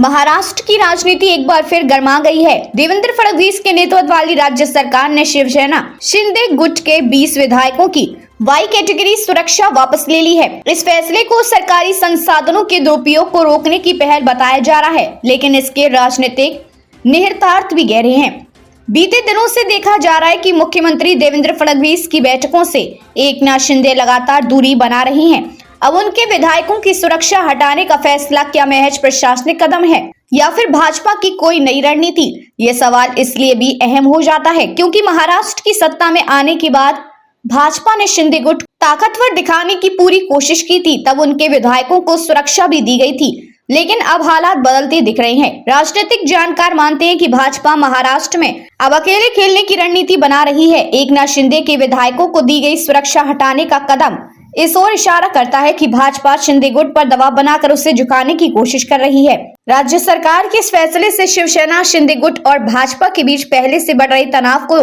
महाराष्ट्र की राजनीति एक बार फिर गर्मा गई है। देवेंद्र फडणवीस के नेतृत्व वाली राज्य सरकार ने शिवसेना शिंदे गुट के 20 विधायकों की वाई कैटेगरी सुरक्षा वापस ले ली है। इस फैसले को सरकारी संसाधनों के दुरुपयोग को रोकने की पहल बताया जा रहा है, लेकिन इसके राजनीतिक निहितार्थ भी गहरे हैं। बीते दिनों से देखा जा रहा है कि मुख्यमंत्री देवेंद्र फडणवीस की बैठकों से एकनाथ शिंदे लगातार दूरी बना रही हैं। अब उनके विधायकों की सुरक्षा हटाने का फैसला क्या महज प्रशासनिक कदम है या फिर भाजपा की कोई नई रणनीति? ये सवाल इसलिए भी अहम हो जाता है क्योंकि महाराष्ट्र की सत्ता में आने के बाद भाजपा ने शिंदे गुट ताकतवर दिखाने की पूरी कोशिश की थी। तब उनके विधायकों को सुरक्षा भी दी गई थी, लेकिन अब हालात बदलते दिख रहे हैं। राजनीतिक जानकार मानते हैं कि भाजपा महाराष्ट्र में अब अकेले खेलने की रणनीति बना रही है। एकनाथ शिंदे के विधायकों को दी गई सुरक्षा हटाने का कदम इस ओर इशारा करता है कि भाजपा शिंदे गुट पर दबाव बनाकर उसे झुकाने की कोशिश कर रही है। राज्य सरकार के इस फैसले से शिवसेना शिंदे गुट और भाजपा के बीच पहले से बढ़ रहे तनाव को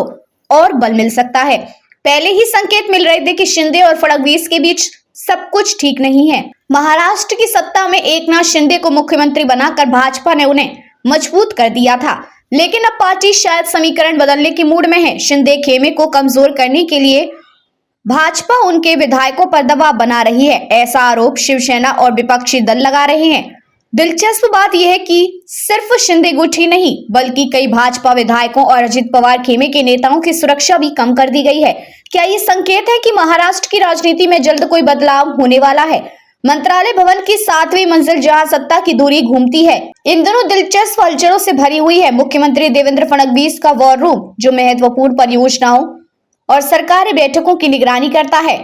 और बल मिल सकता है। पहले ही संकेत मिल रहे थे कि शिंदे और फडणवीस के बीच सब कुछ ठीक नहीं है। महाराष्ट्र की सत्ता में एकनाथ शिंदे को मुख्यमंत्री बनाकर भाजपा ने उन्हें मजबूत कर दिया था, लेकिन अब पार्टी शायद समीकरण बदलने के मूड में है। शिंदे खेमे को कमजोर करने के लिए भाजपा उनके विधायकों पर दबाव बना रही है, ऐसा आरोप शिवसेना और विपक्षी दल लगा रहे हैं। दिलचस्प बात यह है कि सिर्फ शिंदे गुट ही नहीं बल्कि कई भाजपा विधायकों और अजित पवार खेमे के नेताओं की सुरक्षा भी कम कर दी गई है। क्या ये संकेत है कि महाराष्ट्र की राजनीति में जल्द कोई बदलाव होने वाला है? मंत्रालय भवन की 7वीं मंजिल जहां सत्ता की दूरी घूमती है, इन दोनों दिलचस्प हलचलों से भरी हुई है। मुख्यमंत्री देवेंद्र फडणवीस का वॉर रूम, जो महत्वपूर्ण परियोजनाओं और सरकारी बैठकों की निगरानी करता है,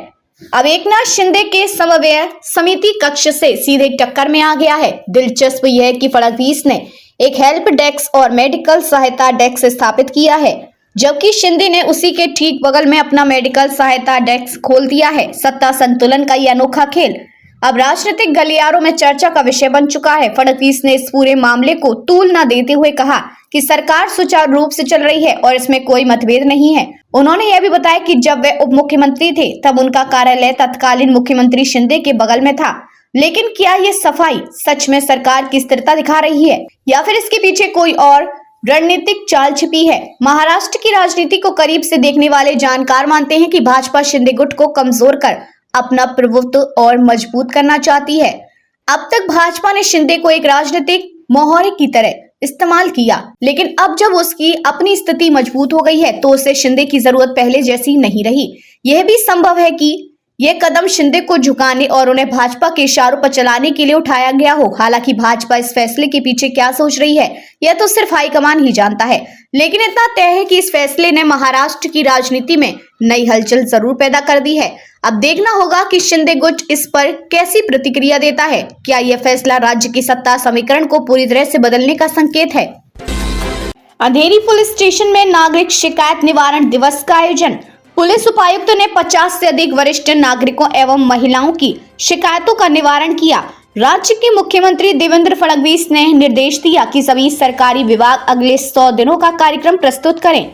अब एकनाथ शिंदे के समन्वय समिति कक्ष से सीधे टक्कर में आ गया है। दिलचस्प यह है कि फडणवीस ने एक हेल्प डेस्क और मेडिकल सहायता डेस्क स्थापित किया है, जबकि शिंदे ने उसी के ठीक बगल में अपना मेडिकल सहायता डेस्क खोल दिया है। सत्ता संतुलन का यह अनोखा खेल अब राजनीतिक गलियारों में चर्चा का विषय बन चुका है। फडणवीस ने इस पूरे मामले को तूल न देते हुए कहा कि सरकार सुचारू रूप से चल रही है और इसमें कोई मतभेद नहीं है। उन्होंने यह भी बताया कि जब वे उप मुख्यमंत्री थे तब उनका कार्यालय तत्कालीन मुख्यमंत्री शिंदे के बगल में था। लेकिन क्या ये सफाई सच में सरकार की स्थिरता दिखा रही है या फिर इसके पीछे कोई और रणनीतिक चाल छिपी है? महाराष्ट्र की राजनीति को करीब से देखने वाले जानकार मानते हैं कि भाजपा शिंदे गुट को कमजोर कर अपना प्रभुत्व और मजबूत करना चाहती है। अब तक भाजपा ने शिंदे को एक राजनीतिक मोहरे की तरह इस्तेमाल किया, लेकिन अब जब उसकी अपनी स्थिति मजबूत हो गई है तो उसे शिंदे की जरूरत पहले जैसी नहीं रही। यह भी संभव है कि यह कदम शिंदे को झुकाने और उन्हें भाजपा के इशारों पर चलाने के लिए उठाया गया हो। हालांकि भाजपा इस फैसले के पीछे क्या सोच रही है यह तो सिर्फ हाईकमान ही जानता है, लेकिन इतना तय है कि इस फैसले ने महाराष्ट्र की राजनीति में नई हलचल जरूर पैदा कर दी है। अब देखना होगा कि शिंदे गुट इस पर कैसी प्रतिक्रिया देता है। क्या यह फैसला राज्य की सत्ता समीकरण को पूरी तरह से बदलने का संकेत है? अंधेरी पुलिस स्टेशन में नागरिक शिकायत निवारण दिवस का आयोजन। पुलिस उपायुक्त ने 50 से अधिक वरिष्ठ नागरिकों एवं महिलाओं की शिकायतों का निवारण किया। राज्य के मुख्यमंत्री देवेंद्र फडणवीस ने निर्देश दिया कि सभी सरकारी विभाग अगले 100 दिनों का कार्यक्रम प्रस्तुत करें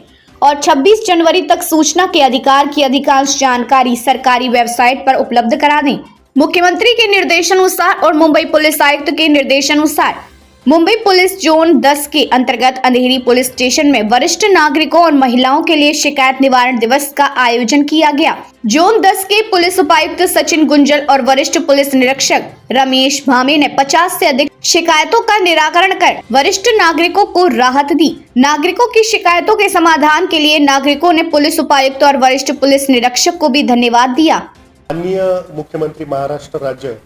और 26 जनवरी तक सूचना के अधिकार की अधिकांश जानकारी सरकारी वेबसाइट पर उपलब्ध करा दें। मुख्यमंत्री के निर्देशानुसार और मुंबई पुलिस आयुक्त के निर्देशानुसार मुंबई पुलिस जोन 10 के अंतर्गत अंधेरी पुलिस स्टेशन में वरिष्ठ नागरिकों और महिलाओं के लिए शिकायत निवारण दिवस का आयोजन किया गया। जोन 10 के पुलिस उपायुक्त सचिन गुंजल और वरिष्ठ पुलिस निरीक्षक रमेश भामे ने 50 से अधिक शिकायतों का निराकरण कर वरिष्ठ नागरिकों को राहत दी। नागरिकों की शिकायतों के समाधान के लिए नागरिकों ने पुलिस उपायुक्त और वरिष्ठ पुलिस निरीक्षक को भी धन्यवाद दिया। माननीय मुख्यमंत्री महाराष्ट्र राज्य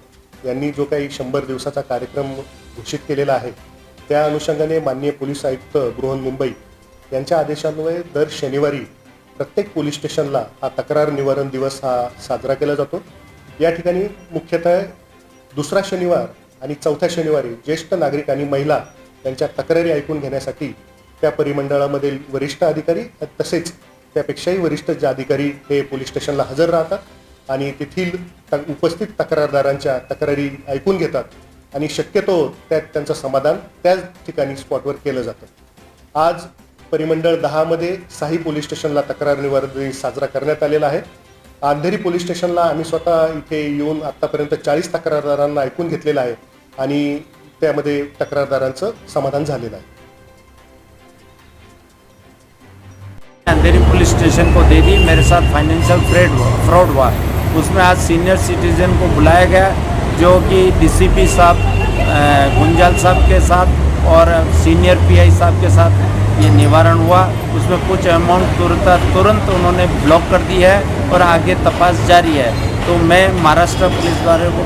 यांनी जो काही 100 दिवसाचा कार्यक्रम घोषित केलेला आहे, त्या अनुषंगाने माननीय पोलीस आयुक्त बृहन्मुंबई यांच्या आदेशान्वये दर शनिवारी प्रत्येक पोलीस स्टेशनला हा तक्रार निवारण दिवस हा साजरा केला जातो। या ठिकाणी मुख्यतः दुसरा शनिवार आणि चौथ्या शनिवारी ज्येष्ठ नागरिक आणि महिला यांच्या तक्रारी ऐकून घेण्यासाठी त्या परिमंडळामधील वरिष्ठ अधिकारी तसेच त्यापेक्षाही वरिष्ठ जे अधिकारी हे पोलीस स्टेशनला हजर राहतात आणि तेथील उपस्थित तक्रारदारांच्या तक्रारी ऐकून घेतात आणि शक्यतो त्यांचं समाधान त्याच ठिकाणी स्पॉटवर केलं जातं। आज परिमंडळ 10 मध्ये साही पोलीस स्टेशनला तक्रार निवारण दिवस साजरा करण्यात आलेला आहे। अंधेरी पोलीस स्टेशनला आम्ही स्वतः इथे येऊन आतापर्यंत 40 तक्रारदारांना ऐकून घेतलेलं आहे आणि त्यामध्ये तक्रारदारांचं समाधान झालेलं आहे. अंधेरी पुलिस स्टेशन को दे दी। मेरे साथ फाइनेंशियल फ्रॉड हुआ, उसमें आज सीनियर सिटीजन को बुलाया गया जो कि डीसीपी साहब गुंजाल साहब के साथ और सीनियर पीआई साहब के साथ ये निवारण हुआ। उसमें कुछ अमाउंट तुरंत उन्होंने ब्लॉक कर दी है और आगे तपास जारी है। तो मैं महाराष्ट्र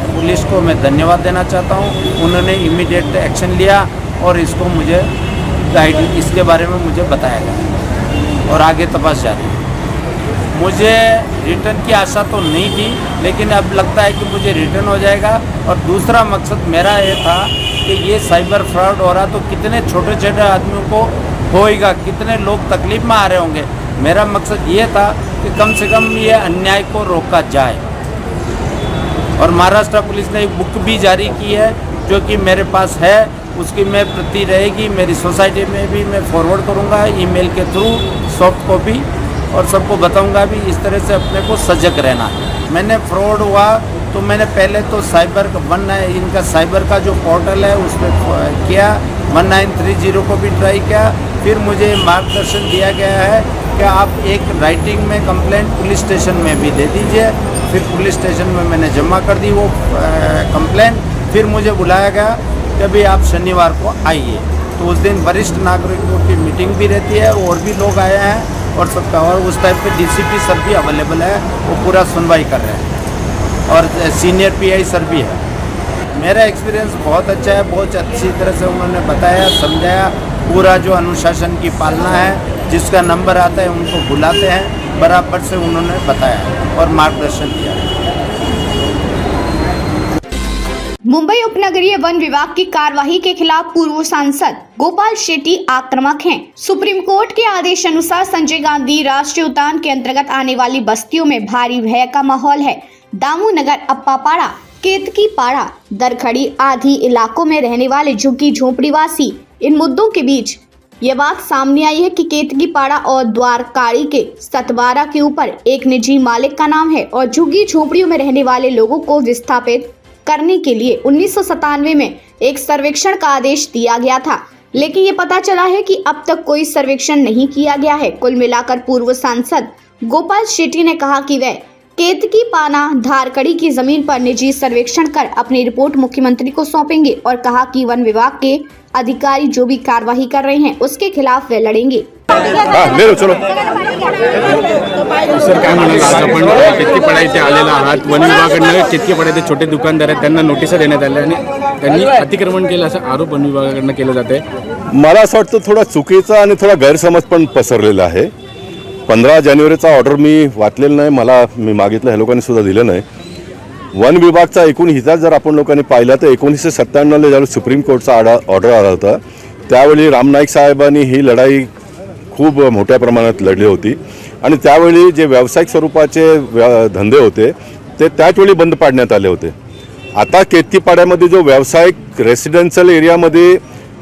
पुलिस को मैं धन्यवाद देना चाहता हूँ। उन्होंने इमीडिएट एक्शन लिया और इसको मुझे गाइड इसके बारे में मुझे बताया गया और आगे तपास जारी है। मुझे रिटर्न की आशा तो नहीं थी, लेकिन अब लगता है कि मुझे रिटर्न हो जाएगा। और दूसरा मकसद मेरा ये था कि ये साइबर फ्रॉड हो रहा तो कितने छोटे छोटे आदमियों को होएगा, कितने लोग तकलीफ में आ रहे होंगे। मेरा मकसद ये था कि कम से कम ये अन्याय को रोका जाए। और महाराष्ट्र पुलिस ने एक बुक भी जारी की है जो कि मेरे पास है, उसकी मैं प्रति रहेगी, मेरी सोसाइटी में भी मैं फॉरवर्ड करूँगा ईमेल के थ्रू सॉफ्ट कॉपी, और सबको बताऊँगा भी इस तरह से अपने को सजग रहना है। मैंने फ्रॉड हुआ तो मैंने पहले तो इनका साइबर का जो पोर्टल है उस पर किया, 1930 को भी ट्राई किया। फिर मुझे मार्गदर्शन दिया गया है कि आप एक राइटिंग में कंप्लेंट पुलिस स्टेशन में भी दे दीजिए। फिर पुलिस स्टेशन में मैंने जमा कर दी वो कंप्लेंट। फिर मुझे बुलाया गया कि अभी आप शनिवार को आइए, तो उस दिन वरिष्ठ नागरिकों की मीटिंग भी रहती है और भी लोग आए हैं और सबका, और उस टाइम पे डीसीपी सर भी अवेलेबल है, वो पूरा सुनवाई कर रहे हैं और सीनियर पीआई सर भी है। मेरा एक्सपीरियंस बहुत अच्छा है, बहुत अच्छी तरह से उन्होंने बताया, समझाया। पूरा जो अनुशासन की पालना है, जिसका नंबर आता है उनको बुलाते हैं, बराबर से उन्होंने बताया और मार्गदर्शन दिया। मुंबई उपनगरीय वन विभाग की कार्यवाही के खिलाफ पूर्व सांसद गोपाल शेट्टी आक्रामक हैं। सुप्रीम कोर्ट के आदेश अनुसार संजय गांधी राष्ट्रीय उद्यान के अंतर्गत आने वाली बस्तियों में भारी भय का माहौल है। दामू नगर, अप्पापाड़ा, केतकी पाड़ा, दरखड़ी आदि इलाकों में रहने वाले झुग्गी झोपड़ीवासी इन मुद्दों के बीच ये बात सामने आई है कि केतकी पाड़ा और द्वारकाड़ी के सतवारा के ऊपर एक निजी मालिक का नाम है और झुग्गी झोपड़ियों में रहने वाले लोगों को विस्थापित करने के लिए 1997 में एक सर्वेक्षण का आदेश दिया गया था, लेकिन ये पता चला है कि अब तक कोई सर्वेक्षण नहीं किया गया है। कुल मिलाकर पूर्व सांसद गोपाल शेट्टी ने कहा कि वह केतकी पाना धारकड़ी की जमीन पर निजी सर्वेक्षण कर अपनी रिपोर्ट मुख्यमंत्री को सौंपेंगे और कहा कि वन विभाग के अधिकारी जो भी कार्यवाही कर रहे हैं उसके खिलाफ वे लड़ेंगे। चलो सर, काय म्हणाल, आज आपण केतकीपाडा इथे आलेला आहात. वन विभागाकडनं केतकीपाडा इथे छोटे दुकानदार आहेत त्यांना नोटिसा देण्यात आल्या आणि त्यांनी अतिक्रमण केलं असा आरोप वन विभागाकडनं केला जात आहे. मला असं वाटतं थोडा चुकीचा आणि थोडा गैरसमज पण पसरलेला आहे. 15 जानेवारीचा ऑर्डर मी वाचलेला नाही, मी मागितलं, ह्या लोकांनी सुद्धा दिलं नाही. वन विभागचा एकूण इतिहास जर आपण लोकांनी पाहिला तर 1997ला ज्यावेळी सुप्रीम कोर्टचा ऑर्डर आला होता त्यावेळी राम नाईक साहेबांनी ही लढाई खूप मोठ्या प्रमाणात लढली होती आणि त्यावेळी जे व्यावसायिक स्वरूपाचे धंदे होते ते त्याचवेळी बंद पाडण्यात आले होते. आता केतकीपाड्यामध्ये जो व्यावसायिक रेसिडेन्शियल एरियामध्ये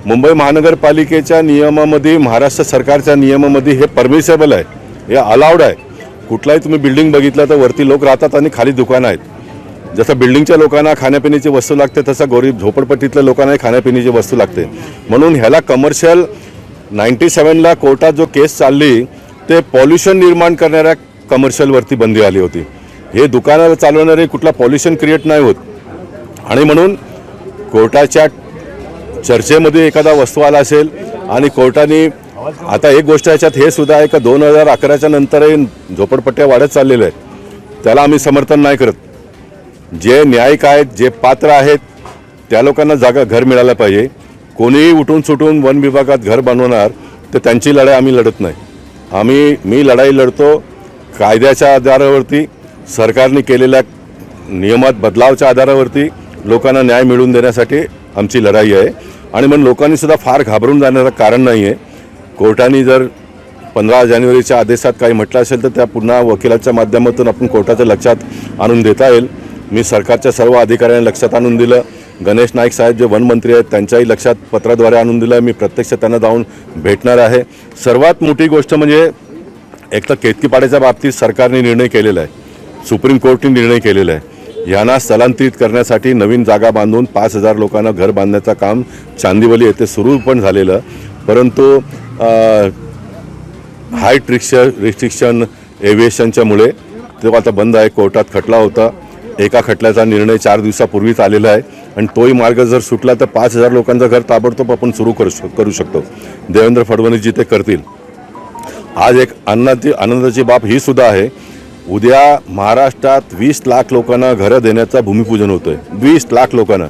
मुंबई महानगरपालिकेच्या नियमामध्ये, महाराष्ट्र सरकारच्या नियमामध्ये हे परमिसेबल आहे, हे अलाउड आहे. कुठलाही तुम्ही बिल्डिंग बघितलं तर वरती लोक राहतात आणि खाली दुकानं आहेत. जसं बिल्डिंगच्या लोकांना खाण्यापिण्याची वस्तू लागते तसं गरीब झोपडपट्टीतल्या लोकांना खाण्यापिण्याची वस्तू लागते. म्हणून ह्याला कमर्शियल 97ला कोर्टात जो केस चालली ते पॉल्युशन निर्माण करणाऱ्या कमर्शियलवरती बंदी आली होती. हे दुकानाला चालवणारे कुठला पॉल्युशन क्रिएट नाही होत आणि म्हणून कोर्टाच्या चर्चेमध्ये एखादा वस्तू आला असेल आणि कोर्टाने आता एक गोष्ट याच्यात हे सुद्धा आहे का 2011च्या नंतरही झोपडपट्ट्या वाढत चाललेल्या आहेत, त्याला आम्ही समर्थन नाही करत. जे न्यायिक आहेत, जे पात्र आहेत त्या लोकांना जागा घर मिळायला पाहिजे. कोणीही उठून सुटून वन विभागात घर बनवणार तर त्यांची लढाई आम्ही लढत नाही. मी लढाई लढतो कायद्याच्या आधारावरती, सरकारने केलेल्या नियमात बदलावच्या आधारावरती लोकांना न्याय मिळवून देण्यासाठी आमची लढाई आहे. आणि म्हणून लोकांनी सुद्धा फार घाबरून जाण्याचं कारण नाही आहे. कोर्टाने जर 15 जानेवारीच्या आदेशात काही म्हटलं असेल तर त्या पुन्हा वकिलाच्या माध्यमातून आपण कोर्टाच्या लक्षात आणून देता येईल. मी सरकारच्या सर्व अधिकाऱ्यांना लक्षात आणून दिलं. गणेश नाईक साहेब जे वनमंत्री आहेत त्यांच्याही लक्षात पत्राद्वारे आणून दिलं. मी प्रत्यक्ष त्यांना जाऊन भेटणार आहे. सर्वात मोठी गोष्ट म्हणजे एक तर केतकीपाड्याच्या बाबतीत सरकारने निर्णय केलेला आहे, सुप्रीम कोर्टने निर्णय केलेला आहे. यांना स्थलांतरित करण्यासाठी नवीन जागा बांधून 5,000 लोकांना घर बांधण्याचं काम चांदिवली येथे सुरू पण झालेलं, परंतु हाईट रिस्ट्रिक्शन एव्हिएशनच्यामुळे तो आता बंद आहे. कोर्टात खटला होता, एका खटल्याचा निर्णय 4 दिवसापूर्वीच आलेला आहे आणि तोही मार्ग जर सुटला तर 5,000 लोकांचं घर ताबडतोब आपण सुरू करू शकतो. देवेंद्र फडणवीसजी ते करतील. आज एक आनंदाची बाब ही सुद्धा आहे, उद्या महाराष्ट्रात 20 लाख लोकांना घरं देण्याचा भूमिपूजन होतोय. 20 लाख लोकांना.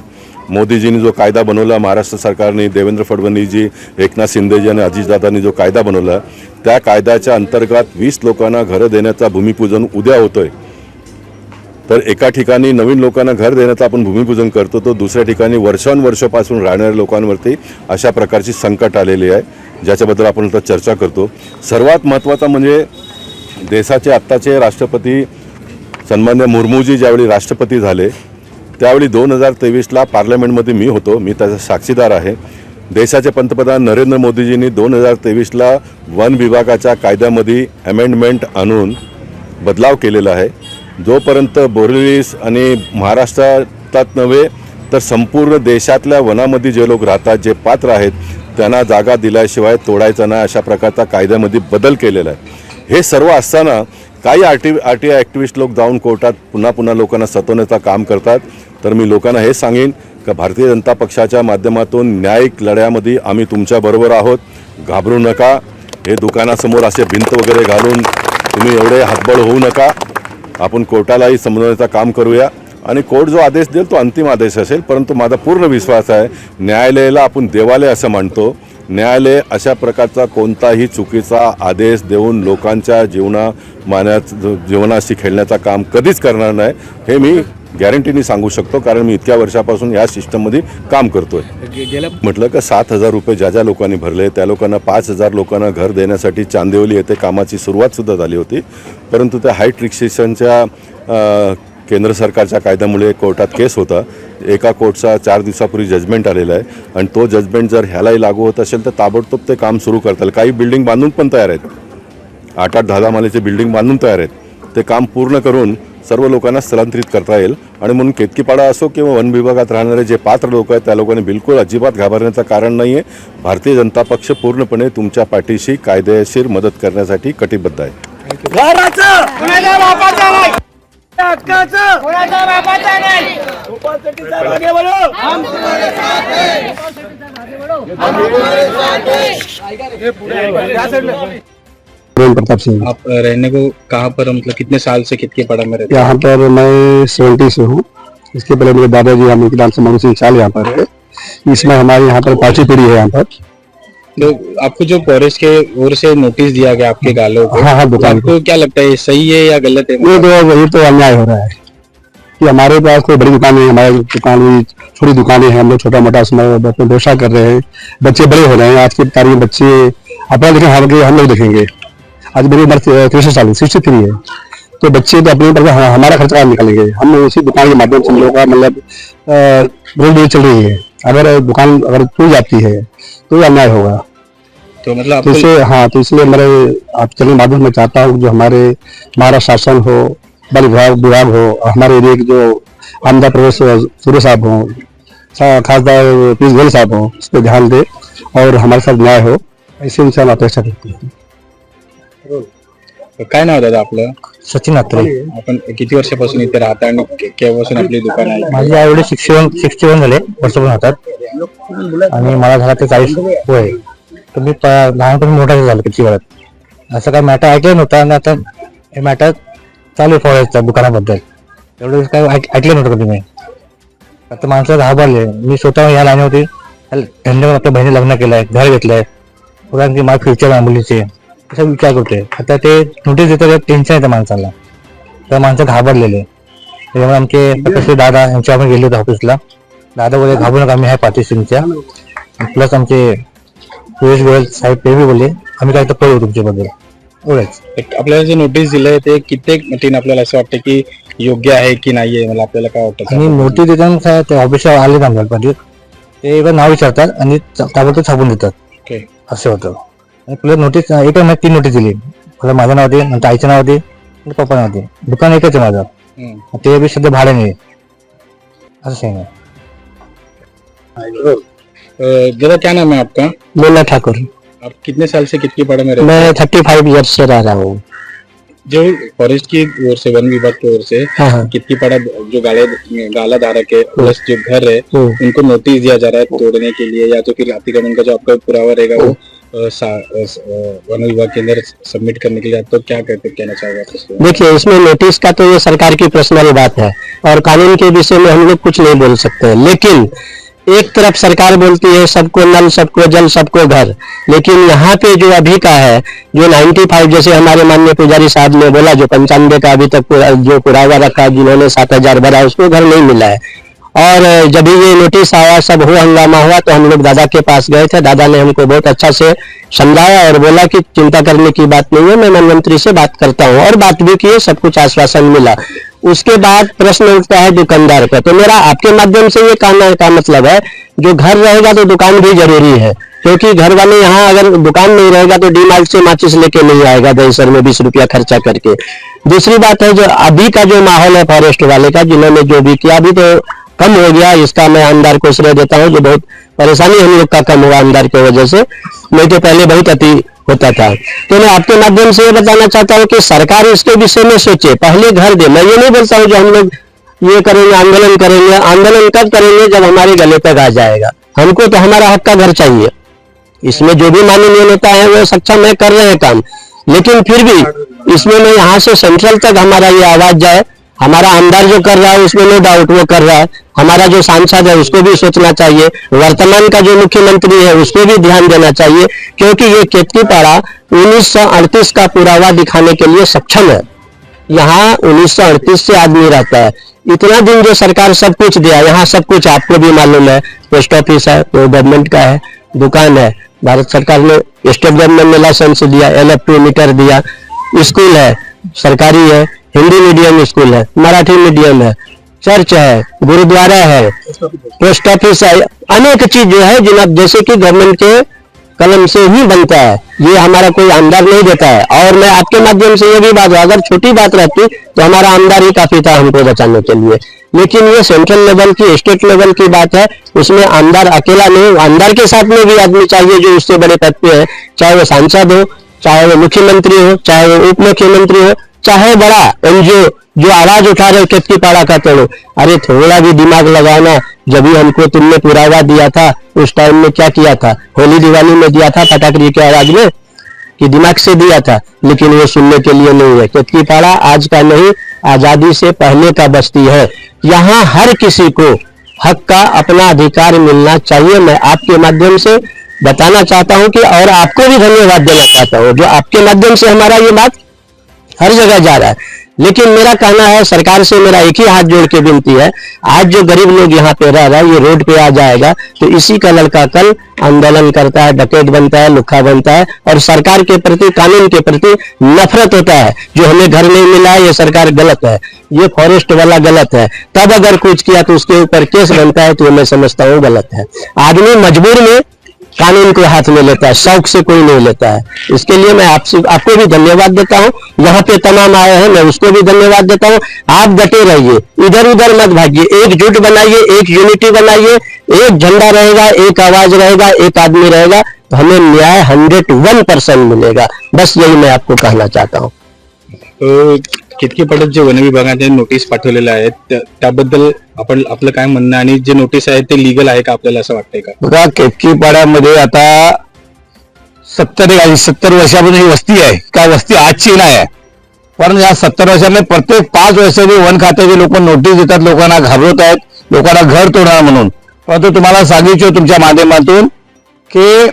मोदीजींनी जो कायदा बनवला, महाराष्ट्र सरकारने, देवेंद्र फडणवीसजी, एकनाथ शिंदेजी आणि अजितदादांनी जो कायदा बनवला, त्या कायद्याच्या अंतर्गत 20 लोकांना घरं देण्याचा भूमिपूजन उद्या होतोय. तर एका ठिकाणी नवीन लोकांना घर देण्याचं आपण भूमिपूजन करतो, तो दुसऱ्या ठिकाणी वर्षानुवर्षापासून राहणाऱ्या लोकांवरती अशा प्रकारची संकट आलेली आहे, ज्याच्याबद्दल आपण आता चर्चा करतो. सर्वात महत्त्वाचा म्हणजे देशाचे आत्ताचे राष्ट्रपती सन्मान्य मुर्मूजी ज्यावेळी राष्ट्रपती झाले त्यावेळी 2023ला पार्लमेंटमध्ये मी होतो, मी त्याचा साक्षीदार आहे. देशाचे पंतप्रधान नरेंद्र मोदीजींनी 2023ला वन विभागाच्या कायद्यामध्ये अमेंडमेंट आणून बदलाव केलेला आहे. जोपर्यंत बोरिवलीस आणि महाराष्ट्रात नव्हे तर संपूर्ण देशातल्या वनामध्ये जे लोक राहतात, जे पात्र आहेत, त्यांना जागा दिल्याशिवाय तोडायचा नाही, अशा प्रकारचा कायद्यामध्ये बदल केलेला आहे. हे सर्व असताना काही RTI ॲक्टिव्हिस्ट लोक जाऊन कोर्टात पुन्हा लोकांना सतवण्याचं काम करतात. तर मी लोकांना हे सांगेन की भारतीय जनता पक्षाच्या माध्यमातून न्यायिक लढ्यामध्ये आम्ही तुमच्याबरोबर आहोत. घाबरू नका. हे दुकानासमोर असे भिंत वगैरे घालून तुम्ही एवढे हतबल होऊ नका. आपण कोर्टालाही समजवण्याचं काम करूया आणि कोर्ट जो आदेश देईल तो अंतिम आदेश असेल. परंतु माझा पूर्ण विश्वास आहे, न्यायालयाला आपण देवालय असं मानतो. न्यायालय अशा प्रकारचा कोणताही चुकीचा आदेश देऊन लोकांच्या जीवनाशी खेळण्याचं काम कधीच करणार नाही, हे मी गॅरंटीने सांगू शकतो. कारण मी इतक्या वर्षापासून या सिस्टममध्ये काम करतोय. म्हटलं का 7,000 रुपये ज्या लोकांनी भरले त्या लोकांना 5,000 लोकांना घर देण्यासाठी चांदिवली येथे कामाची सुरुवातसुद्धा झाली होती. परंतु त्या हाईट रिस्ट्रिक्शनच्या केंद्र सरकारच्या कायद्यामुळे कोर्टात केस होता. एका कोर्टचा 4 दिवसापूर्वी जजमेंट आलेला आहे आणि तो जजमेंट जर ह्यालाही लागू होत असेल तर ताबडतोब ते काम सुरू करता येईल. काही बिल्डिंग बांधून पण तयार आहेत, 8-10 मालेचे बिल्डिंग बांधून तयार आहेत. ते काम पूर्ण करून सर्व लोकांना स्थलांतरित करता येईल. आणि म्हणून केतकीपाडा असो किंवा वन विभागात राहणारे जे पात्र लोक आहेत त्या लोकांनी बिलकुल अजिबात घाबरण्याचं कारण नाही आहे. भारतीय जनता पक्ष पूर्णपणे तुमच्या पाठीशी कायदेशीर मदत करण्यासाठी कटिबद्ध आहे. प्रताप सिंह। आप रहने को कहाँ पर, मतलब कितने साल से केतकीपाड़ा में रहते यहाँ पर मैं 70 से हूँ। इसके पहले मेरे दादाजी हम के नाम से मनु सिंह चाल यहाँ पर है। इसमें हमारे यहाँ पर 5वीं पीढ़ी है यहाँ पर। तो आपको जो फॉरेस्ट के ओर से नोटिस दिया गया आपके गालों को, हाँ दुकान आपको क्या लगता है सही है या गलत है? ये तो अन्याय हो रहा है कि हमारे पास कोई बड़ी दुकान है, हमारी दुकान भी छोटी दुकानें हैं, हम लोग छोटा मोटा उसमें व्यवसाय कर रहे हैं। बच्चे बड़े हो रहे हैं, आज की तारीख में बच्चे अपना देखें, हम लोग देखेंगे। आज मेरी उम्र 63 साल 63 है, तो बच्चे तो अपने ऊपर हमारा खर्चा निकालेंगे। हम उसी दुकान के माध्यम से हम लोग का मतलब रोज चल रही है। अगर दुकान अगर टूट जाती है तो अन्याय होगा। तो मतलब तो इसलिए मेरे आप चलने माध्यम में चाहता हूँ जो हमारे महाराष्ट्र शासन हो, वन विभाग हो, हमारे एरिया के जो आमदा प्रवेश सूर्य साहब हो, खासदार पीयूष गोयल साहब हो, इस पर ध्यान दे और हमारे साथ न्याय हो, ऐसे उनसे हम अपेक्षा करते हैं। काय नाव दादा आपलं? सचिन अत्रे। आपण किती वर्षापासून इथे राहता आणि केव्हापासून आपली दुकान आहे? माझे आईवडील 61 झाले वर्षापासून राहतात आणि मला झाला ते 40 होय। तर मी लहानपणी मोठा झालो किती वेळात, असं काय मॅटर ऐकलं नव्हतं आणि आता हे मॅटर चालू आहे फॉरेस्टच्या दुकानाबद्दल। एवढं काय ऐकलं नव्हतं कधी मी। आता माणसं घाबरले। मी स्वतः या लाईनवरती धंद्यावर आपल्या बहिणी लग्न केलंय, घर घेतलंय, कारण की माझ्या फ्युचर मुलीचे असा विचार करतोय। आता ते नोटीस देतात, टेन्शन येतं माणसाला, तर माणसं घाबरलेले। त्यामुळे आमचे प्रकाश दादा यांच्या आपण गेलो होतो ऑफिसला। दादा बोलले घाबरू नका, आम्ही आहे पाठी सिंगच्या। प्लस आमचे पीयूष गोयल साहेब ते बी बोलले आम्ही काय तर करू तुमच्याबद्दल, एवढंच। आपल्याला जे नोटीस दिलंय ते कित्येक मतीने आपल्याला असं वाटतं की योग्य आहे की नाहीये, मला आपल्याला काय वाटतं? आणि नोटीस देताना ते ऑफिसला आले आमच्याकडे, ते एकदा नाव विचारतात आणि ताबडतोब छापून देतात, असं होतं। आणि प्लस नोटीस एक 3 नोटीस दिली, माझ्या नावाते, नंतर आईच्या नावाते, पप्पा नावाते। दुकान एकच आहे माझं, ते बी सध्या भाड्याने, असं सीन है। दादा क्या नाम है आपका? मुन्ना ठाकुर। आप कितने साल से कितकीपाड़ा में रहते मैं हैं? 35 ईयर्स से रह रहा हूँ। जो फॉरेस्ट की ओर से, वन विभाग की ओर से हाँ। कितकीपाड़ा जो गाला धारक है प्लस जो घर है उनको नोटिस दिया जा रहा है तोड़ने के लिए, या तो फिर अतिक्रमण का जो आपका पुरावा रहेगा वो वन विभाग के अंदर सबमिट करने के लिए, तो क्या कहना चाहोगे? देखिए, इसमें नोटिस का तो ये सरकार की पर्सनल बात है और कानून के विषय में हम लोग कुछ नहीं बोल सकते, लेकिन एक तरफ सरकार बोलती है सबको नल, सबको जल, सबको घर, लेकिन यहाँ पे जो अभी का है जो 95, जैसे हमारे माननीय पुजारी साहब ने बोला, जो 95 का अभी तक जो पुरावा रखा, जिन्होंने 7000 भरा, उसको घर नहीं मिला है। और जब ये नोटिस आया, सब हो हंगामा हुआ, तो हम लोग दादा के पास गए थे। दादा ने हमको बहुत अच्छा से समझाया और बोला कि चिंता करने की बात नहीं है, मैं वन मंत्री से बात करता हूँ, और बात भी की, सब कुछ आश्वासन मिला। उसके बाद प्रश्न उठता है दुकानदार का। तो मेरा आपके माध्यम से ये कहने का मतलब है, जो घर रहेगा तो दुकान भी जरूरी है, क्योंकि घर वाले यहाँ अगर दुकान नहीं रहेगा तो डी-मार्ट से माचिस लेके नहीं आएगा दहीसर में 20 रुपया खर्चा करके। दूसरी बात है, जो अभी का जो माहौल है फॉरेस्ट वाले का, जिन्होंने जो भी किया, अभी तो कम हो गया, इसका मैं आमदार को श्रेय देता हूँ, जो बहुत परेशानी हम लोग का कम हुआ आमदार की वजह से, नहीं तो पहले बहुत अति होता था। तो मैं आपके माध्यम से ये बताना चाहता हूँ कि सरकार इसके विषय में सोचे, पहले घर दे। मैं ये नहीं बोलता हूँ जो हम लोग ये करेंगे, आंदोलन करेंगे, आंदोलन कब करेंगे? जब हमारे गले तक आ जाएगा। हमको तो हमारा हक का घर चाहिए। इसमें जो भी माननीय नेता है वो सक्षम है, कर रहे हैं काम, लेकिन फिर भी इसमें मैं यहाँ से सेंट्रल तक हमारा ये आवाज जाए। हमारा आमदार जो कर रहा है उसमें नो डाउट वो कर रहा है, हमारा जो सांसद है उसको भी सोचना चाहिए, वर्तमान का जो मुख्यमंत्री है उसको भी ध्यान देना चाहिए, क्योंकि ये केतकीपाड़ा 1938 का पुरावा दिखाने के लिए सक्षम है। यहाँ 1938 से आदमी रहता है। इतना दिन जो सरकार सब कुछ दिया, यहाँ सब कुछ आपको भी मालूम है, पोस्ट ऑफिस है, वो गवर्नमेंट का है, दुकान है, भारत सरकार ने स्टेट गवर्नमेंट ने लाइसेंस दिया, LF2 मीटर दिया, स्कूल है, सरकारी है, हिंदी मीडियम स्कूल है, मराठी मीडियम है, चर्च है, गुरुद्वारा है, पोस्ट ऑफिस है, अनेक चीज जो है जिन जैसे कि गवर्नमेंट के कलम से ही बनता है, ये हमारा कोई आमदार नहीं देता है। और मैं आपके माध्यम से ये भी बात, अगर छोटी बात रहती तो हमारा आमदार ही काफी था हमको बचाने के लिए, लेकिन ये सेंट्रल लेवल की, स्टेट लेवल की बात है, उसमें आमदार अकेला नहीं, आमदार के साथ में भी आदमी चाहिए जो उससे बड़े पद पे है, चाहे वो सांसद हो, चाहे वो मुख्यमंत्री हो, चाहे वो उप मुख्यमंत्री हो, चाहे बड़ा NGO जो आवाज उठा रहे केतकीपाड़ा का तोड़ो। अरे थोड़ा भी दिमाग लगाना, जब भी हमको तुमने पुरावा दिया था उस टाइम में क्या किया था? होली दिवाली में दिया था पटाखरी के आवाज में, कि दिमाग से दिया था, लेकिन वो सुनने के लिए नहीं है। केतकीपाड़ा आज का नहीं, आजादी से पहले का बस्ती है। यहाँ हर किसी को हक का अपना अधिकार मिलना चाहिए। मैं आपके माध्यम से बताना चाहता हूँ कि, और आपको भी धन्यवाद देना चाहता हूँ जो आपके माध्यम से हमारा ये बात हर जगह जा रहा है। लेकिन मेरा कहना है, सरकार से मेरा एक ही हाथ जोड़ के विनती है, आज जो गरीब लोग यहाँ पे रह रहा है, ये रोड पे आ जाएगा तो इसी का लड़का कल आंदोलन करता है, डकैत बनता है, लुक्खा बनता है, और सरकार के प्रति, कानून के प्रति नफरत होता है। जो हमें घर नहीं मिला है, ये सरकार गलत है, ये फॉरेस्ट वाला गलत है, तब अगर कुछ किया तो उसके ऊपर केस बनता है, तो मैं समझता हूँ गलत है। आदमी मजबूर में कानून को हाथ में लेता है, शौक से कोई नहीं लेता है। इसके लिए मैं आपको भी धन्यवाद देता हूँ, यहाँ पे तमाम आए हैं, मैं उसको भी धन्यवाद देता हूँ। आप डटे रहिए, इधर उधर मत भागिए, एकजुट बनाइए, एक यूनिटी बनाइए, एक झंडा रहेगा, एक आवाज रहेगा, एक आदमी रहेगा, तो हमें न्याय 101% मिलेगा। बस यही मैं आपको कहना चाहता हूँ। केतकीपाड्यात जे वन विभागाने नोटीस पाठवलेलं आहे त्याबद्दल आपलं काय म्हणणं, आणि जे नोटीस आहे ते लीगल आहे का, आपल्याला असं वाटतंय का? बघा, केतकीपाड्यामध्ये आता 70 वर्षापासून ही वस्ती आहे का, वस्ती आजची नाही आहे, पण या 70 वर्षामध्ये प्रत्येक 5 वर्षांनी वन खात्याचे लोक नोटीस देतात, लोकांना घाबरवत आहेत, लोकांना घर तोडणार म्हणून। परंतु तुम्हाला सांगितलं तुमच्या माध्यमातून की